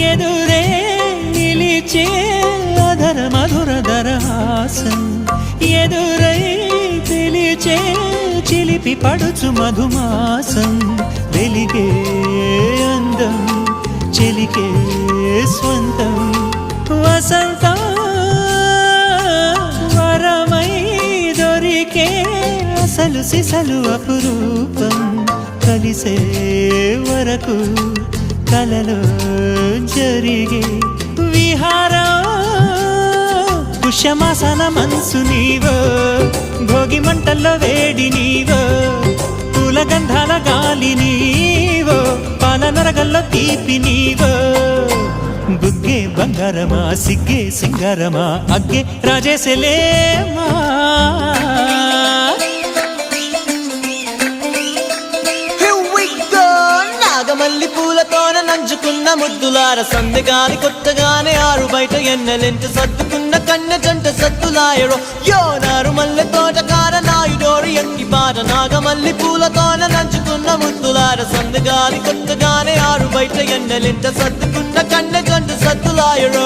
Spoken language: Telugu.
ఎదురే నిలిచే అధర మధుర దరహాసం ఎదురై పిలిచే చిలిపి పడుచు మధుమాసం వెలిగే అందం చెలికే స్వంతం వసంతం వరమై దొరికే అసలు సిసలు అపురూపం కలిసే వరకు కలలో జరిగే విహారం పుష్యమాసన మనసు నీవో భోగి మంటల్లో వేడి నీవో పూల గంధాల గాలి నీవో పాల నరగల్లో తీపి నీవో బుగ్గే బంగారమా సిగ్గే సింగారమా అగ్గే రాజేసలేమా నాగమల్లి పూలతోన నంచుకున్న ముద్దులార సందెగాని కొత్తగానే ఆరు బయట ఎన్నెలెంట సర్దుకున్న కన్నె జంట సత్తులాయరో యో నారు మల్లె తోటకార నాయుడోరు ఎక్కి పాట నాగమల్లి పూలతోన నంచుకున్న ముద్దులార సందెగాని కొత్తగానే ఆరు బయట ఎన్నెలెంట సర్దుకున్న కన్నె జంట సత్తులాయరో